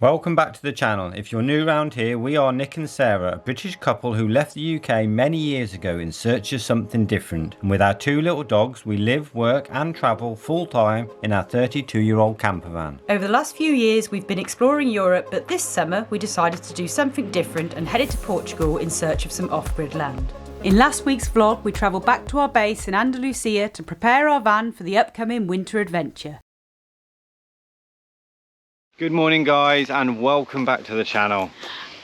Welcome back to the channel. If you're new around here, we are Nick and Sarah, a British couple who left the UK many years ago in search of something different. And with our two little dogs, we live, work and travel full time in our 32-year-old camper van. Over the last few years, we've been exploring Europe, but this summer we decided to do something different and headed to Portugal in search of some off-grid land. In last week's vlog, we travelled back to our base in Andalusia to prepare our van for the upcoming winter adventure. Good morning guys and welcome back to the channel.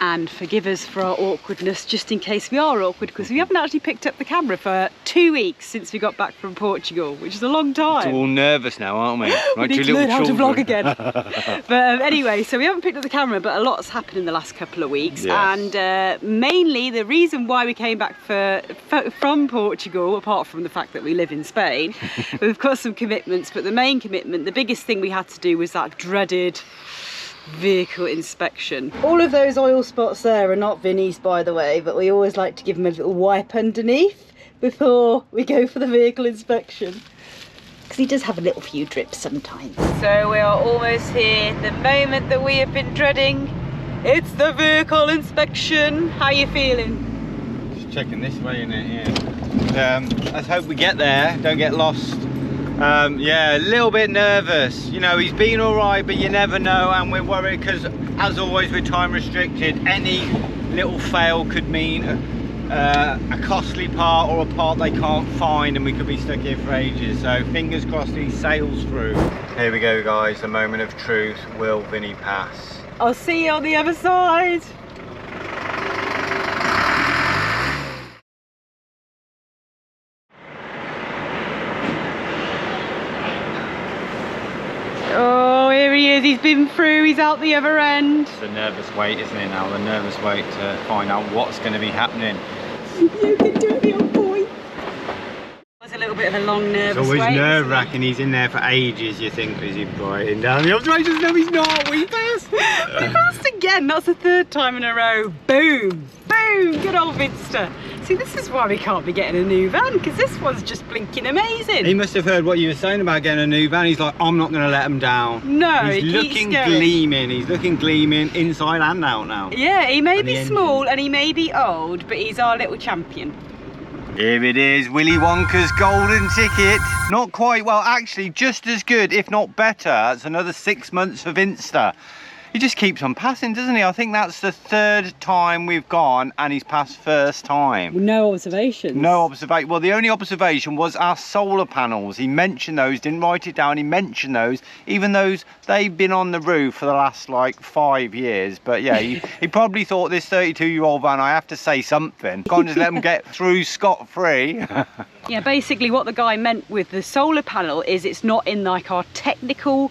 And forgive us for our awkwardness, just in case we are awkward, because we haven't actually picked up the camera for 2 weeks since we got back from Portugal, which is a long time. We're all nervous now, aren't we? We need to learn how to vlog again. But anyway, so we haven't picked up the camera, but a lot's happened in the last couple of weeks. Yes. And mainly the reason why we came back from Portugal, apart from the fact that we live in Spain, we've got some commitments, but the main commitment, the biggest thing we had to do was that dreaded vehicle inspection. All of those oil spots there are not Vinny's, by the way, but we always like to give him a little wipe underneath before we go for the vehicle inspection, because he does have a little few drips sometimes. So we are almost here, the moment that we have been dreading. It's the vehicle inspection. How are you feeling? Just checking this way, innit? Yeah. Let's hope we get there, don't get lost. Yeah, a little bit nervous. You know, he's been all right, but you never know, and we're worried because, as always, we're time restricted. Any little fail could mean a costly part or a part they can't find, and we could be stuck here for ages. So fingers crossed he sails through. Here we go, guys. The moment of truth. Will Vinny pass? I'll see you on the other side. Oh, here he is, he's been through, he's out the other end. It's the nervous wait, isn't it now? The nervous wait to find out what's going to be happening. You can do it, little boy. It was a little bit of a long nervous wait. It's always nerve-wracking, he's in there for ages, you think, is he riding down the observations? No, he's not, we passed. We passed again, that's the third time in a row. Boom, boom, good old Vinster. See, this is why we can't be getting a new van, because this one's just blinking amazing. He must have heard what you were saying about getting a new van. He's like, I'm not going to let him down. No, he's looking gleaming. He's looking gleaming inside and out now. Yeah, he may be small and he may be old, but he's our little champion. Here it is, Willy Wonka's golden ticket. Not quite, well, actually, just as good, if not better. It's another 6 months for Vinster. He just keeps on passing, doesn't he? I think that's the third time we've gone and he's passed first time. No observations. No observation. Well, the only observation was our solar panels. He mentioned those, didn't write it down. He mentioned those, even though they've been on the roof for the last like 5 years. But yeah, he probably thought, this 32-year-old van, I have to say something. Can't just let them get through scot-free. Yeah, basically what the guy meant with the solar panel is it's not in like our technical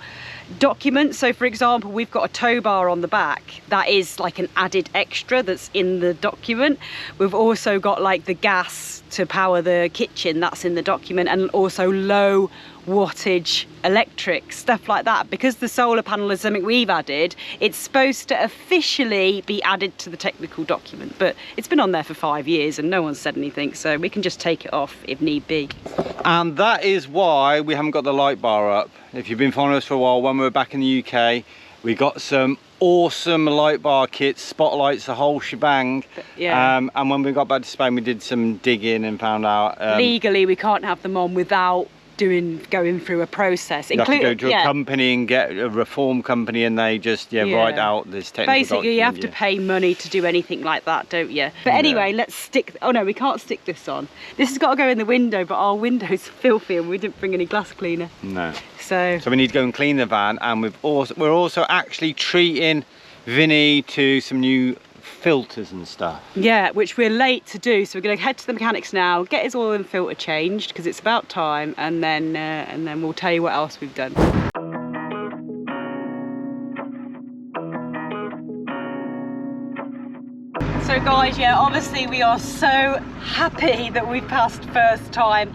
document. So for example, we've got a tow bar on the back that is like an added extra that's in the document. We've also got like the gas to power the kitchen, that's in the document, and also low wattage electric, stuff like that. Because the solar panel is something we've added, it's supposed to officially be added to the technical document, but it's been on there for 5 years and no one said anything, so we can just take it off if need be. And that is why we haven't got the light bar up. If you've been following us for a while, when we were back in the UK, we got some awesome light bar kits, spotlights, the whole shebang. Yeah. And when we got back to Spain, we did some digging and found out legally we can't have them on without going through a process. You have to go to a company and get a reform company, and they just write out this technical basically document. You have to pay money to do anything like that, don't you? But anyway, let's stick, oh no, we can't stick this on. This has got to go in the window, but our window's filthy and we didn't bring any glass cleaner. No. So we need to go and clean the van, and we're also actually treating Vinny to some new filters and stuff. Yeah, which we're late to do, so we're going to head to the mechanics now, get his oil and filter changed because it's about time, and then we'll tell you what else we've done. So guys, yeah, obviously we are so happy that we passed first time.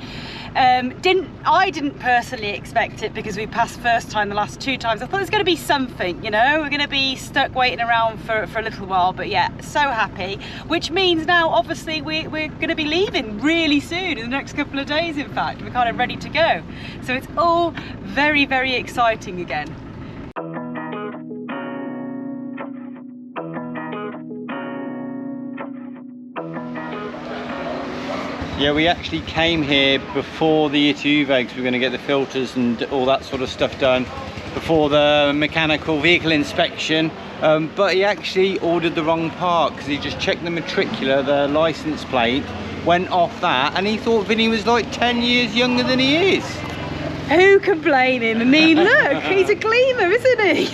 I didn't personally expect it because we passed first time the last 2 times. I thought there's going to be something, you know, we're going to be stuck waiting around for a little while, but yeah, so happy. Which means now obviously we're going to be leaving really soon, in the next couple of days in fact. We're kind of ready to go. So it's all very, very exciting again. Yeah, we actually came here before the ITUV because we were going to get the filters and all that sort of stuff done before the mechanical vehicle inspection. But he actually ordered the wrong part because he just checked the matricular, the license plate, went off that, and he thought Vinny was like 10 years younger than he is. Who can blame him? I mean, look, he's a gleamer, isn't he?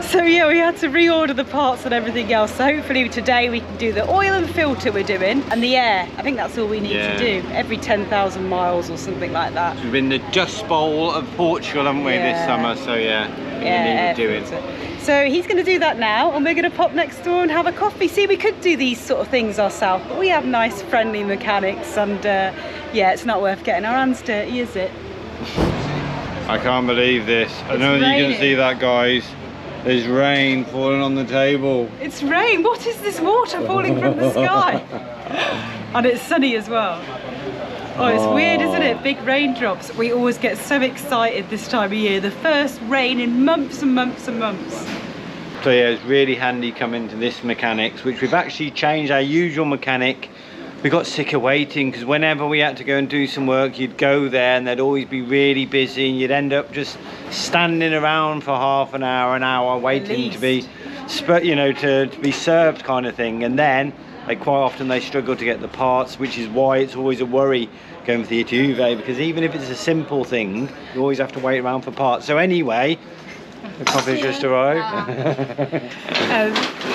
So yeah, we had to reorder the parts and everything else. So hopefully today we can do the oil and filter we're doing, and the air. I think that's all we need to do, every 10,000 miles or something like that. We've been the Dust Bowl of Portugal, haven't we, this summer? So yeah, we need to do it. So he's going to do that now, and we're going to pop next door and have a coffee. See, we could do these sort of things ourselves, but we have nice, friendly mechanics, and yeah, it's not worth getting our hands dirty, is it? I can't believe this. I know that you can see that, guys. There's rain falling on the table. It's rain? What is this water falling from the sky? And it's sunny as well. Oh, it's weird, isn't it? Big raindrops. We always get so excited this time of year. The first rain in months and months and months. So yeah, it's really handy coming to this mechanics, which we've actually changed our usual mechanic. We got sick of waiting because whenever we had to go and do some work, you'd go there and they'd always be really busy, and you'd end up just standing around for half an hour waiting to be, you know, to be served kind of thing. And then quite often they struggle to get the parts, which is why it's always a worry going for the ITUV, because even if it's a simple thing, you always have to wait around for parts. So anyway, the coffee's just arrived.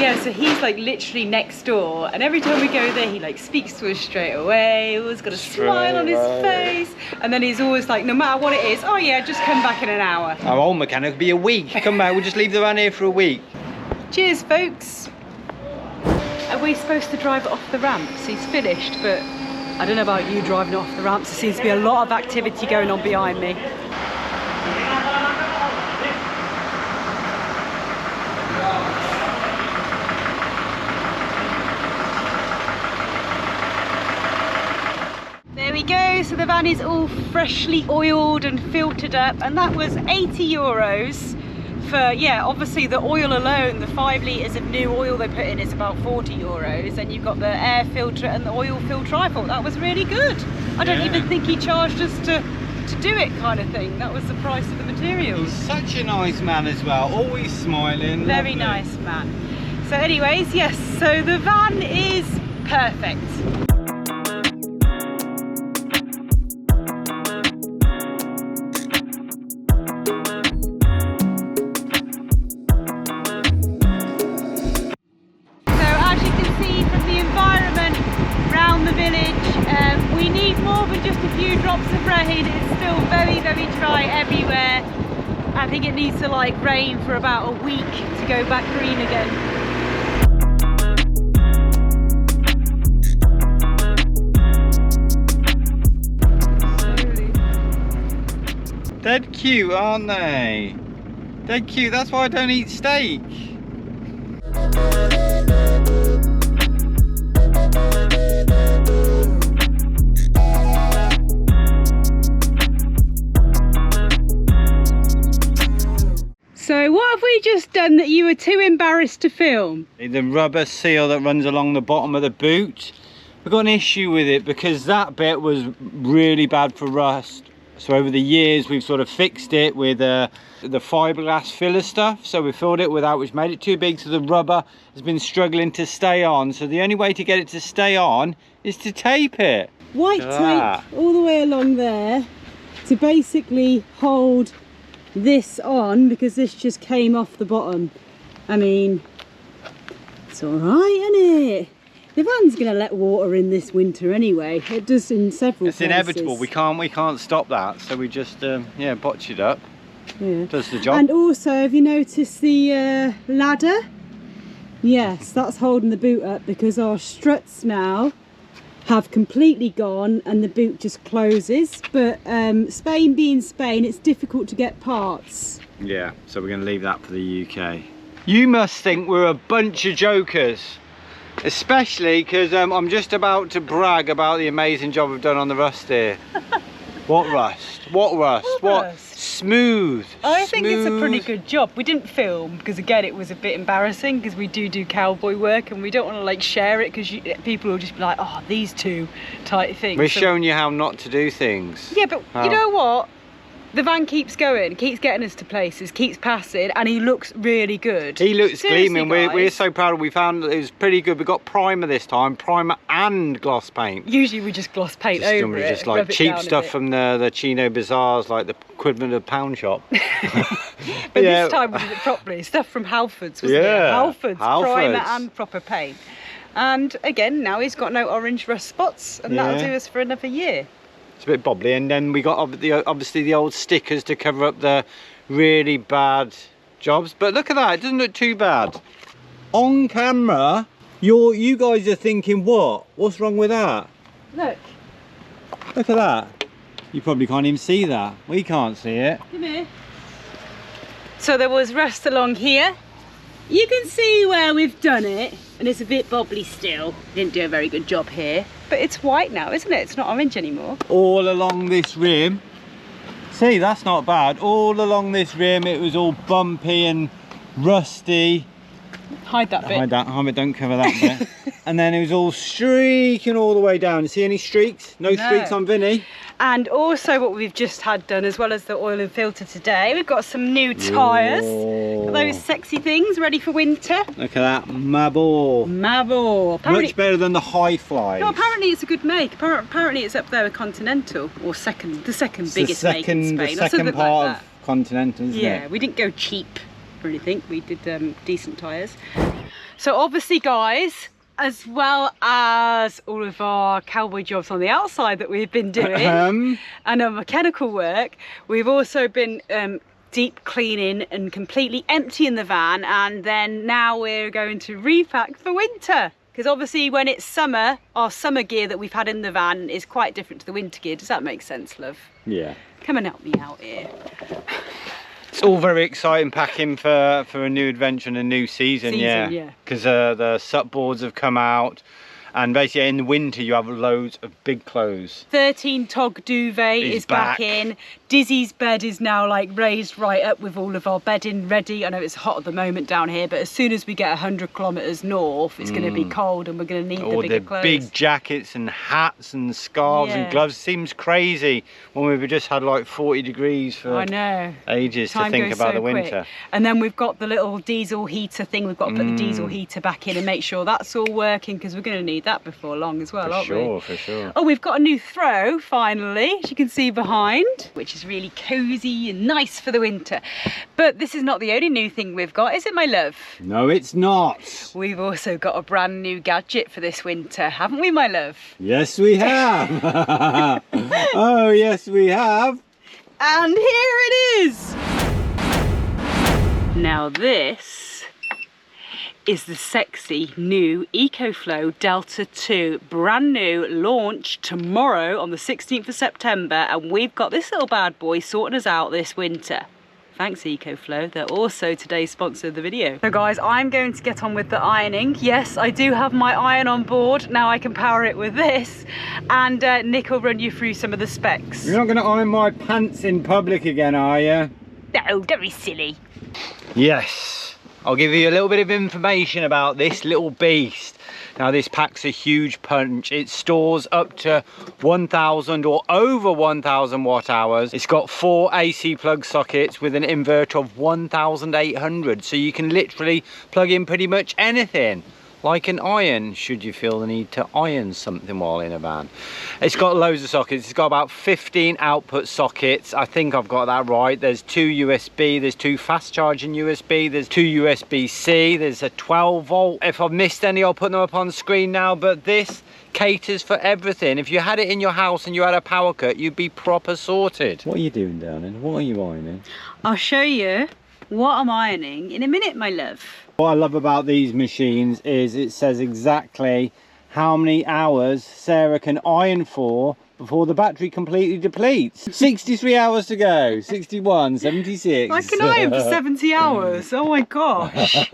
Yeah, so he's like literally next door, and every time we go there he like speaks to us straight away, always got a smile on his face, and then he's always like, no matter what it is, oh yeah, just come back in an hour. Our old mechanic would be a week. Come back, we'll just leave the van here for a week. Cheers, folks. Are we supposed to drive it off the ramps? He's finished, but I don't know about you driving it off the ramps. There seems to be a lot of activity going on behind me. There we go, so the van is all freshly oiled and filtered up, and that was €80 for, yeah, obviously the oil alone, the 5 litres of new oil they put in is about €40, and you've got the air filter and the oil filter. I thought that was really good. I don't even think he charged us to do it, kind of thing. That was the price of the materials. He's such a nice man as well, always smiling. Very nice man. So anyways, yes, so the van is perfect. We need more than just a few drops of rain. It's still very, very dry everywhere. I think it needs to like rain for about a week to go back green again. They're cute, aren't they? They're cute, that's why I don't eat steak. So what have we just done that you were too embarrassed to film? The rubber seal that runs along the bottom of the boot. We've got an issue with it because that bit was really bad for rust. So over the years we've sort of fixed it with the fiberglass filler stuff. So we filled it with that, which made it too big, so the rubber has been struggling to stay on. So the only way to get it to stay on is to tape it. White tape all the way along there to basically hold this on, because this just came off the bottom. I mean, it's all right, isn't it? The van's going to let water in this winter anyway. It does in several places. It's inevitable. We can't stop that. So we just yeah, botch it up. Yeah. Does the job. And also, have you noticed the ladder? Yes, that's holding the boot up because our struts now have completely gone and the boot just closes. But Spain being Spain, it's difficult to get parts. Yeah, so we're going to leave that for the UK. You must think we're a bunch of jokers, especially because I'm just about to brag about the amazing job we've done on the rust here. What rust? What rust? What? smooth. I think it's a pretty good job. We didn't film because again it was a bit embarrassing because we do cowboy work and we don't want to like share it because people will just be like, oh, these two type things. We're showing you how not to do things. Yeah, but you know what? The van keeps going, keeps getting us to places, keeps passing, and he looks really good. He looks gleaming. Guys. We're so proud. We found it was pretty good. We got primer this time, primer and gloss paint. Usually we just gloss paint over it. Just like cheap stuff from the Chino bazaars, like the equivalent of pound shop. But this time we did it properly. Stuff from Halfords, wasn't it? Halfords, primer and proper paint. And again, now he's got no orange rust spots, and that'll do us for another year. It's a bit bobbly, and then we got obviously the old stickers to cover up the really bad jobs. But look at that, it doesn't look too bad. On camera, you guys are thinking, what's wrong with that? Look at that. You probably can't even see that. We can't see it. Come here. So there was rust along here. You can see where we've done it, and it's a bit bobbly still. Didn't do a very good job here. But it's white now, isn't it? It's not orange anymore. All along this rim. See, that's not bad. All along this rim, it was all bumpy and rusty. Hide that bit. Hide that, don't cover that bit. And then it was all streaking all the way down. You see any streaks? No streaks on Vinny. And also what we've just had done, as well as the oil and filter today, we've got some new tyres. Those sexy things ready for winter. Look at that, Mabor. Much better than the High Fly. No, apparently it's a good make. Apparently it's up there with Continental, or the second biggest make in Spain. The second part of Continental, isn't it? Yeah, we didn't go cheap or anything. We did decent tyres. So obviously, guys, as well as all of our cowboy jobs on the outside that we've been doing and our mechanical work, we've also been deep cleaning and completely emptying the van, and then now we're going to repack for winter. Because obviously when it's summer, our summer gear that we've had in the van is quite different to the winter gear. Does that make sense, love? Yeah. Come and help me out here. It's all very exciting packing for a new adventure and a new season, yeah. Because the SUP boards have come out, and basically in the winter you have loads of big clothes. 13 Tog duvet is back in. Dizzy's bed is now like raised right up with all of our bedding ready. I know it's hot at the moment down here, but as soon as we get 100 kilometres north, it's going to be cold and we're going to need the bigger clothes. Big jackets and hats and scarves and gloves. Seems crazy when we've just had like 40 degrees for ages to think about the winter. Quick. And then we've got the little diesel heater thing. We've got to put the diesel heater back in and make sure that's all working, because we're going to need that before long as well, aren't we? For sure. Oh, we've got a new throw finally, as you can see behind, which is really cozy and nice for the winter. But this is not the only new thing we've got, is it, my love? No, it's not. We've also got a brand new gadget for this winter, haven't we, my love? Yes, we have. Oh, yes, we have. And here it is. Now this is the sexy new EcoFlow Delta 2, brand new, launch tomorrow on the 16th of September, and we've got this little bad boy sorting us out this winter. Thanks EcoFlow, they're also today's sponsor of the video. So guys, I'm going to get on with the ironing. Yes, I do have my iron on board, now I can power it with this, and Nick will run you through some of the specs. You're not going to iron my pants in public again, are you? No, don't be silly. Yes. I'll give you a little bit of information about this little beast. Now this packs a huge punch. It stores up to 1,000 or over 1,000 watt hours. It's got 4 AC plug sockets with an inverter of 1,800. So you can literally plug in pretty much anything. Like an iron, should you feel the need to iron something while in a van. It's got loads of sockets. It's got about 15 output sockets. I think I've got that right. There's 2 USB, there's 2 fast charging USB, there's 2 USB-C, there's a 12 volt. If I've missed any, I'll put them up on the screen now, but this caters for everything. If you had it in your house and you had a power cut, you'd be proper sorted. What are you doing, darling? What are you ironing? I'll show you what I'm ironing in a minute, my love. What I love about these machines is it says exactly how many hours Sarah can iron for before the battery completely depletes. 63 hours to go. 61, 76. I can iron for 70 hours. Oh my gosh.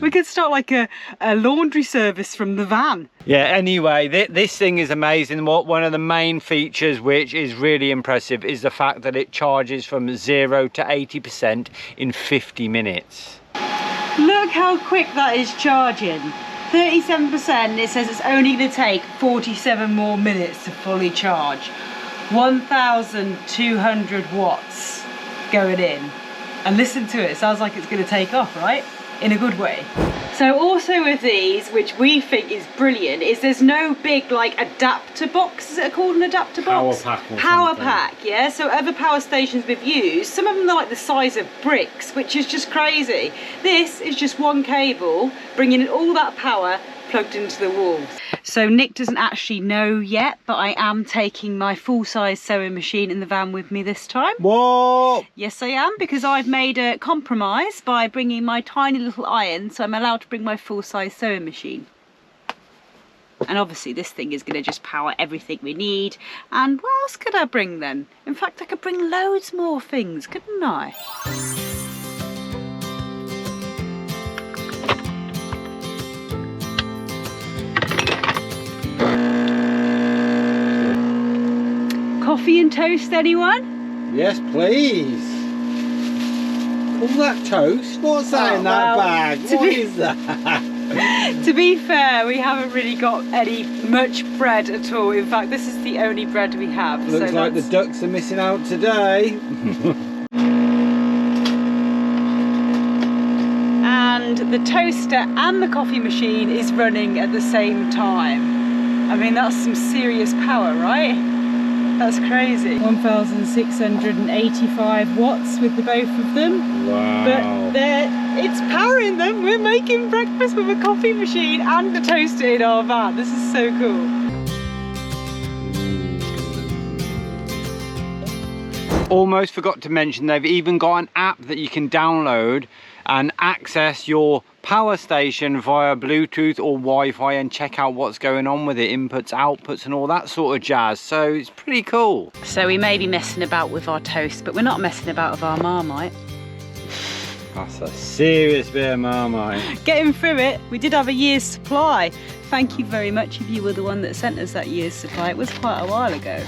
We could start like a laundry service from the van. Yeah, anyway, this thing is amazing. One of the main features which is really impressive is the fact that it charges from 0 to 80% in 50 minutes. Look how quick that is charging. 37%, it says it's only going to take 47 more minutes to fully charge. 1,200 watts going in. And listen to it, sounds like it's going to take off, right? In a good way. So also with these, which we think is brilliant, is there's no big like adapter box. Is it called an adapter box? Power pack or power something. pack, yeah. So other power stations we've used, some of them are like the size of bricks, which is just crazy. This is just one cable bringing in all that power plugged into the wall. So Nick doesn't actually know yet, but I am taking my full-size sewing machine in the van with me this time. Whoa! Yes, I am, because I've made a compromise by bringing my tiny little iron, so I'm allowed to bring my full-size sewing machine. And obviously this thing is going to just power everything we need. And what else could I bring then? In fact, I could bring loads more things, couldn't I? Coffee and toast, anyone? Yes, please. All that toast? What's that in that bag? What is that? To be fair, we haven't really got much bread at all. In fact, this is the only bread we have. Looks so like the ducks are missing out today. And the toaster and the coffee machine is running at the same time. I mean, that's some serious power, right? That's crazy. 1,685 watts with the both of them. Wow. But it's powering them. We're making breakfast with a coffee machine and a toaster in our van. This is so cool. Almost forgot to mention they've even got an app that you can download and access your power station via Bluetooth or Wi-Fi and check out what's going on with it, inputs, outputs and all that sort of jazz. So it's pretty cool. So we may be messing about with our toast, but we're not messing about with our Marmite. That's a serious bit of Marmite. Getting through it, we did have a year's supply. Thank you very much if you were the one that sent us that year's supply. It was quite a while ago.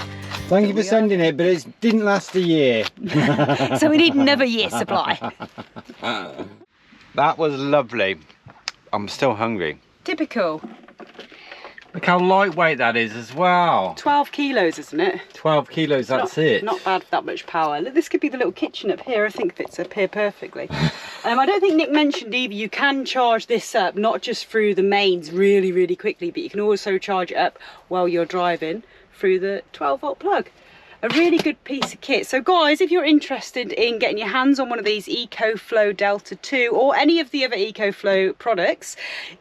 Thank you for sending it, but it didn't last a year. So we need another year's supply. That was lovely. I'm still hungry. Typical. Look how lightweight that is as well. 12 kilos, isn't it? 12 kilos, that's it. Not bad for that much power. Look, this could be the little kitchen up here. I think fits up here perfectly. I don't think Nick mentioned either, you can charge this up, not just through the mains really, really quickly, but you can also charge it up while you're driving through the 12-volt plug. A really good piece of kit. So guys, if you're interested in getting your hands on one of these EcoFlow Delta 2 or any of the other EcoFlow products,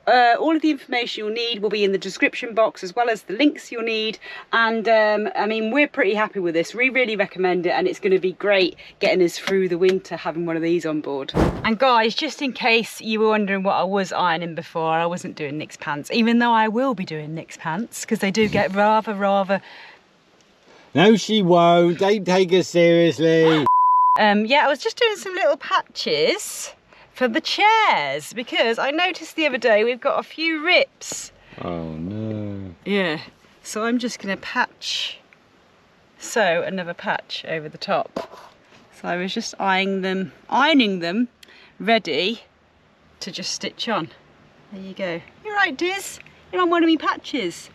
all of the information you'll need will be in the description box, as well as the links you'll need. And I mean, we're pretty happy with this. We really recommend it, and it's going to be great getting us through the winter having one of these on board. And guys, just in case you were wondering what I was ironing before, I wasn't doing Nick's pants, even though I will be doing Nick's pants, because they do get rather No, she won't. Don't take her seriously. Yeah, I was just doing some little patches for the chairs, because I noticed the other day we've got a few rips. Oh no. Yeah, so I'm just going to sew another patch over the top. So I was just ironing them ready to just stitch on. There you go. You're right, Diz. You're on one of me patches.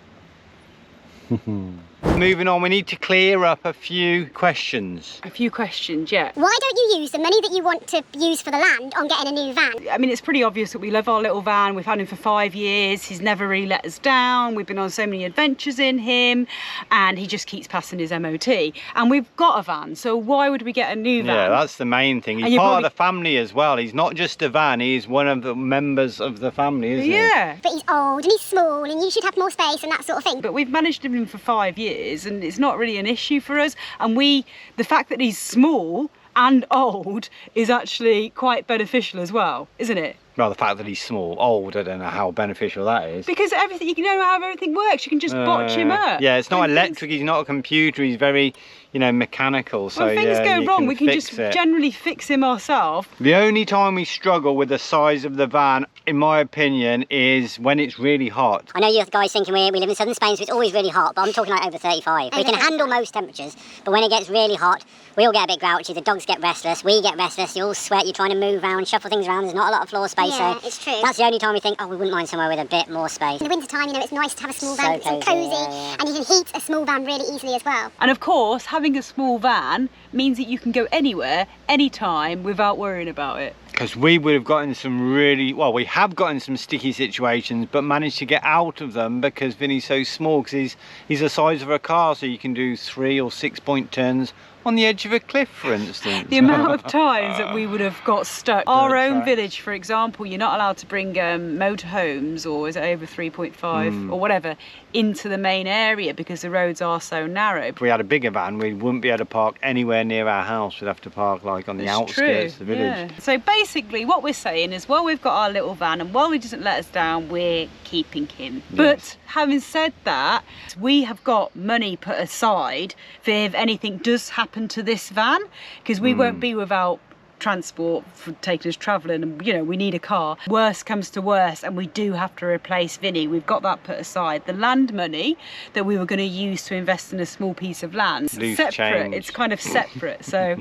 Moving on, we need to clear up a few questions. A few questions, yeah. Why don't you use the money that you want to use for the land on getting a new van? I mean, it's pretty obvious that we love our little van. We've had him for 5 years. He's never really let us down. We've been on so many adventures in him, and he just keeps passing his MOT. And we've got a van, so why would we get a new van? Yeah, that's the main thing. He's part of the family as well. He's not just a van, he's one of the members of the family, isn't he? Yeah. But he's old and he's small and you should have more space and that sort of thing. But we've managed him for 5 years, and it's not really an issue for us. And the fact that he's small and old is actually quite beneficial as well, isn't it? Well, the fact that he's small, old, I don't know how beneficial that is. Because everything, you know how everything works. You can just botch him up. Yeah, it's not electric. He's not a computer. He's very, you know, mechanical. So when things go wrong, we can just it. generally fix him ourselves. The only time we struggle with the size of the van, in my opinion, is when it's really hot. I know you guys thinking we live in southern Spain, so it's always really hot, but I'm talking like over 35. We can handle most temperatures, but when it gets really hot, we all get a bit grouchy, the dogs get restless, we get restless, you all sweat, you're trying to move around, shuffle things around, there's not a lot of floor space, Yeah, so it's true. that's the only time we think, oh, we wouldn't mind somewhere with a bit more space. In the winter time, you know, it's nice to have a small So van, it's cosy, cosy, yeah. and you can heat a small van really easily as well. And of course, having a small van means that you can go anywhere, anytime, without worrying about it. Because we would have gotten some really, well, we have gotten some sticky situations, but managed to get out of them because Vinny's so small, because he's the size of a car, so you can do 3 or 6 point turns on the edge of a cliff, for instance. The amount of times that we would have got stuck. Our own village, for example, you're not allowed to bring motorhomes, or is it over 3.5 or whatever, into the main area because the roads are so narrow. If we had a bigger van, we wouldn't be able to park anywhere near our house. We'd have to park like on the outskirts of the village. Yeah. So basically what we're saying is, while we've got our little van and while he doesn't let us down, we're keeping him. Yes. But having said that, we have got money put aside for if anything does happen to this van, because we won't be without transport for taking us travelling, and you know, we need a car. Worst comes to worst and we do have to replace Vinny, we've got that put aside. The land money that we were going to use to invest in a small piece of land, separate, change. it's kind of separate, so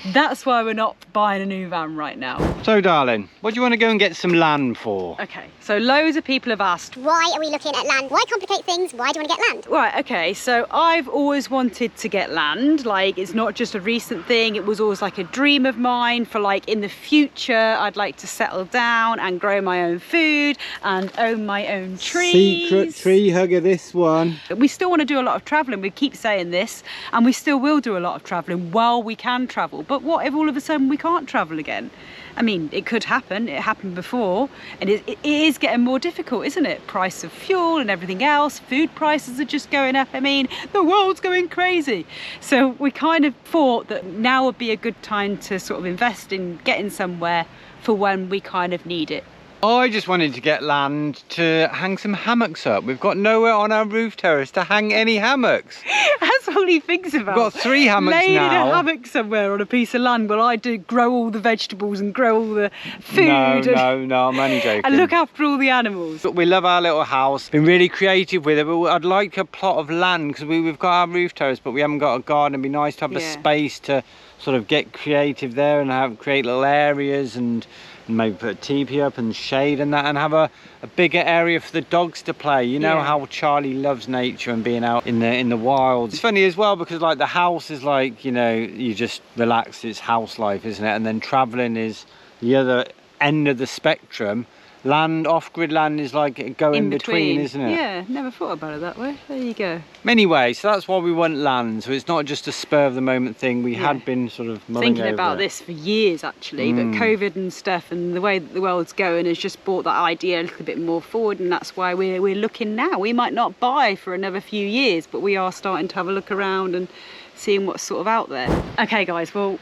that's why we're not buying a new van right now. So darling, what do you want to go and get some land for? Okay, so loads of people have asked, Why are we looking at land? Why complicate things? Why do you want to get land? right, okay, so I've always wanted to get land. Like, it's not just a recent thing, it was always like a dream of mine for, like, in the future I'd like to settle down and grow my own food and own my own trees. Secret tree hugger, this one. We still want to do a lot of travelling, we keep saying this, and we still will do a lot of travelling while we can travel. But what if all of a sudden we can't travel again? I mean, it could happen, it happened before, and it is getting more difficult, isn't it? Price of fuel and everything else, food prices are just going up. I mean, the world's going crazy. So we kind of thought that now would be a good time to sort of invest in getting somewhere for when we kind of need it. I just wanted to get land to hang some hammocks up. We've got nowhere on our roof terrace to hang any hammocks. That's all he thinks about. We've got 3 hammocks Laying now. in a hammock somewhere on a piece of land while I do grow all the vegetables and grow all the food. No, I'm only joking. And look after all the animals. We love our little house, been really creative with it, but I'd like a plot of land because we've got our roof terrace, but we haven't got a garden. It'd be nice to have a space to sort of get creative there and create little areas and maybe put a teepee up and shade and that, and have a bigger area for the dogs to play. You know how Charlie loves nature and being out in the wild. It's funny as well because, like, the house is like, you know, you just relax, it's house life, isn't it? And then traveling is the other end of the spectrum. Land, off-grid land, is like go in between, isn't it? Yeah, never thought about it that way. There you go. Anyway, so that's why we want land. So it's not just a spur of the moment thing. We had been sort of mulling thinking over about it. this for years actually, but COVID and stuff and the way that the world's going has just brought that idea a little bit more forward, and that's why we're looking now. We might not buy for another few years, but we are starting to have a look around and seeing what's sort of out there. Okay guys, well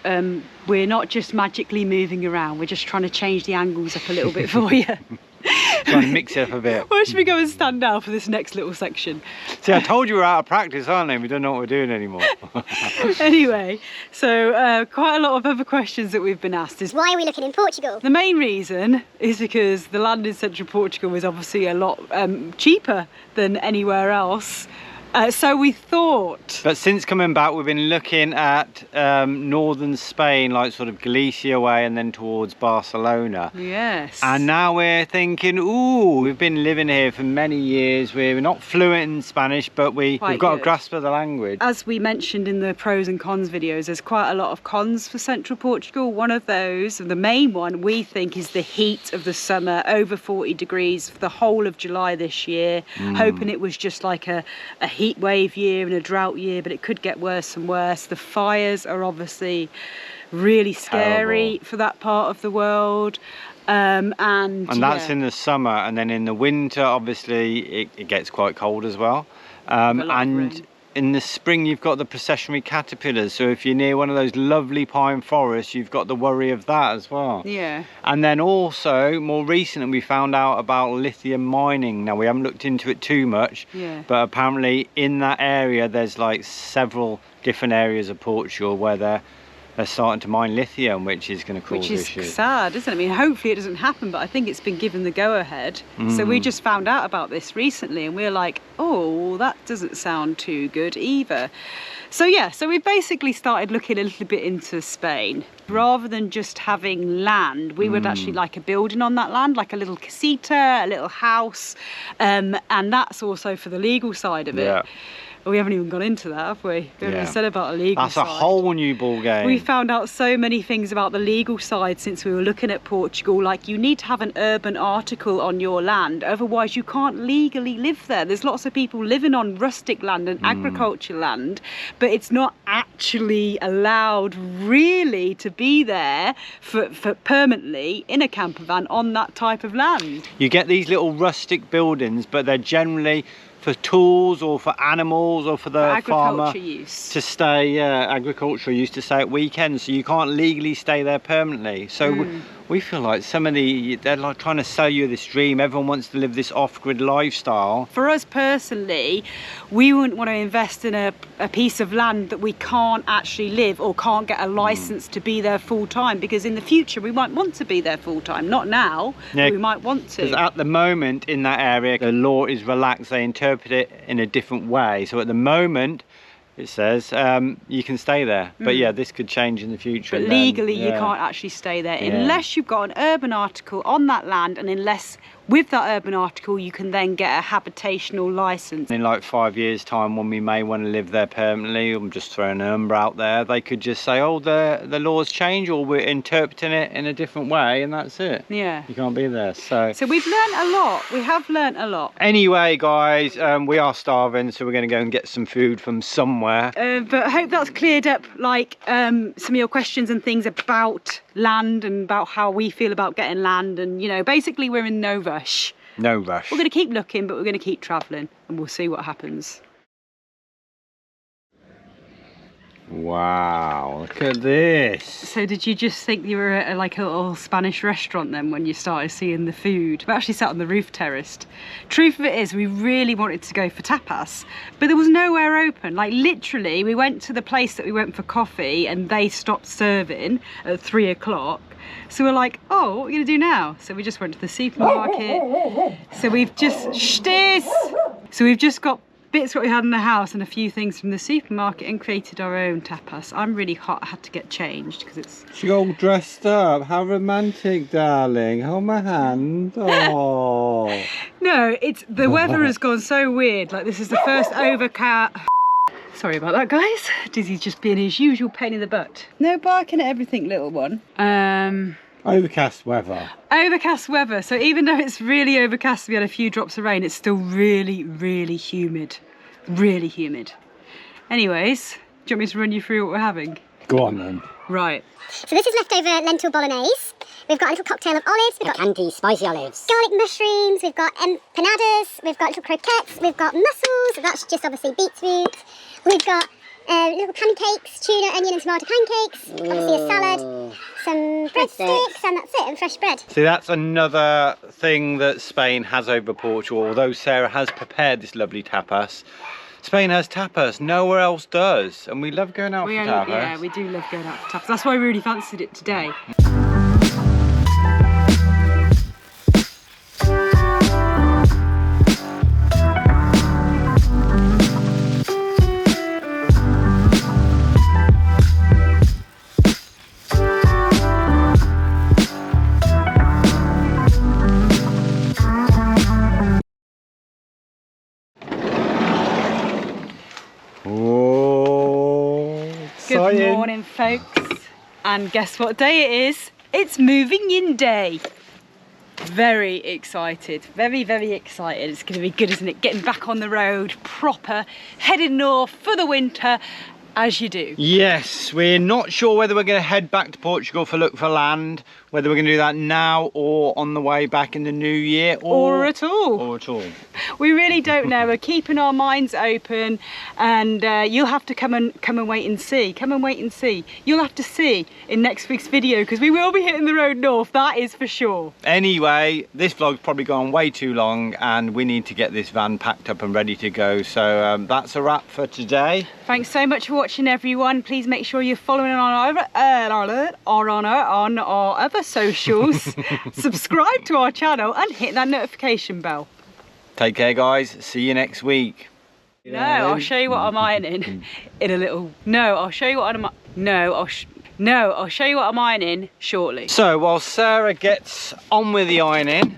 we're not just magically moving around, we're just trying to change the angles up a little bit for you. Trying to mix it up a bit. Where should we go and stand now for this next little section? See, I told you we're out of practice, aren't we? We don't know what we're doing anymore. Anyway, so quite a lot of other questions that we've been asked is, Why are we looking in Portugal? the main reason is because the land in central Portugal is obviously a lot cheaper than anywhere else. So we thought. But since coming back, we've been looking at northern Spain, like sort of Galicia way, and then towards Barcelona. Yes. And now we're thinking, ooh, we've been living here for many years. We're not fluent in Spanish, but we've got a grasp of the language. As we mentioned in the pros and cons videos, there's quite a lot of cons for central Portugal. One of those, the main one, we think is the heat of the summer, over 40 degrees for the whole of July this year. Hoping it was just like a heat wave year and a drought year, but it could get worse and worse. The fires are obviously really scary for that part of the world. And that's in the summer, and then in the winter obviously it gets quite cold as well. And in the spring you've got the processionary caterpillars, so if you're near one of those lovely pine forests, you've got the worry of that as well. Yeah. And then also more recently we found out about lithium mining. Now we haven't looked into it too much, but apparently in that area there's like several different areas of Portugal where they're starting to mine lithium, which is going to cause issues. Which is sad, isn't it? I mean, hopefully it doesn't happen, but I think it's been given the go-ahead. So we just found out about this recently and we're like, oh, that doesn't sound too good either. So yeah, so we basically started looking a little bit into Spain. Rather than just having land, we would actually like a building on that land, like a little casita, a little house, and that's also for the legal side of it. We haven't even gone into that, have we? We haven't even said about a legal side. That's a whole new ball game. We found out so many things about the legal side since we were looking at Portugal. Like, you need to have an urban article on your land, otherwise you can't legally live there. There's lots of people living on rustic land and agriculture land, but it's not actually allowed really to be there for permanently in a camper van on that type of land. You get these little rustic buildings, but they're generally for tools or for animals or for the farmer use. To stay, agricultural use to stay at weekends, so you can't legally stay there permanently. So we feel like they're like trying to sell you this dream. Everyone wants to live this off-grid lifestyle. For us personally, we wouldn't want to invest in a piece of land that we can't actually live or can't get a license to be there full time, because in the future we might want to be there full time. Not now, but we might want to. Because at the moment in that area, the law is relaxed. They interpret it in a different way. So at the moment, it says you can stay there, but yeah, this could change in the future. But legally you can't actually stay there unless you've got an urban article on that land, and unless with that urban article you can then get a habitational license. In like 5 years time, when we may want to live there permanently, I'm just throwing a number out there, they could just say, oh, the laws change, or we're interpreting it in a different way, and that's it. Yeah, you can't be there. So we've learned a lot. We have learned a lot. Anyway guys, we are starving, so we're going to go and get some food from somewhere. But I hope that's cleared up like some of your questions and things about land and about how we feel about getting land, and you know, basically we're in no rush. No rush. We're going to keep looking, but we're going to keep travelling, and we'll see what happens. Wow, look at this. So did you just think you were at like a little Spanish restaurant then when you started seeing the food? We actually sat on the roof terrace. Truth of it is, we really wanted to go for tapas, but there was nowhere open. Like literally, we went to the place that we went for coffee and they stopped serving at 3 o'clock. So we're like, oh, what are we going to do now? So we just went to the supermarket. So we've just got bits what we had in the house and a few things from the supermarket and created our own tapas. I'm really hot. I had to get changed because it's... She's all dressed up. How romantic, darling. Hold my hand. Oh. No, it's the weather has gone so weird. Like, this is the first overcast... Sorry about that, guys. Dizzy's just being his usual pain in the butt. No barking at everything, little one. Overcast weather. Overcast weather. So even though it's really overcast, we had a few drops of rain, it's still really, really humid. Really humid. Anyways, do you want me to run you through what we're having? Go on then. Right. So this is leftover lentil bolognese. We've got a little cocktail of olives. We've got Candy spicy olives. garlic mushrooms. We've got empanadas. We've got little croquettes. We've got mussels. That's just obviously beetroot. We've got little pancakes, tuna, onion and tomato pancakes. Obviously a salad, some breadsticks, and that's it, and fresh bread. See, that's another thing that Spain has over Portugal. Although Sarah has prepared this lovely tapas, Spain has tapas, nowhere else does. And we love going out for tapas. Yeah, we do love going out for tapas. That's why I really fancied it today. Good morning, folks, and guess what day it is? It's moving in day. Very excited, very, very excited. It's going to be good, isn't it? Getting back on the road proper, heading north for the winter, as you do. Yes, we're not sure whether we're going to head back to Portugal for look for land, whether we're going to do that now or on the way back in the new year, or at all. We really don't know. We're keeping our minds open, and you'll have to come and wait and see. Come and wait and see. You'll have to see in next week's video, because we will be hitting the road north, that is for sure. Anyway, this vlog's probably gone way too long, and we need to get this van packed up and ready to go. So that's a wrap for today. Thanks so much for watching, everyone. Please make sure you're following on our other socials. Subscribe to our channel and hit that notification bell. Take care, guys. See you next week. No, I'll show you what I'm ironing in a little. No, I'll show you what I'm. No, I'll show you what I'm ironing shortly. So while Sarah gets on with the ironing,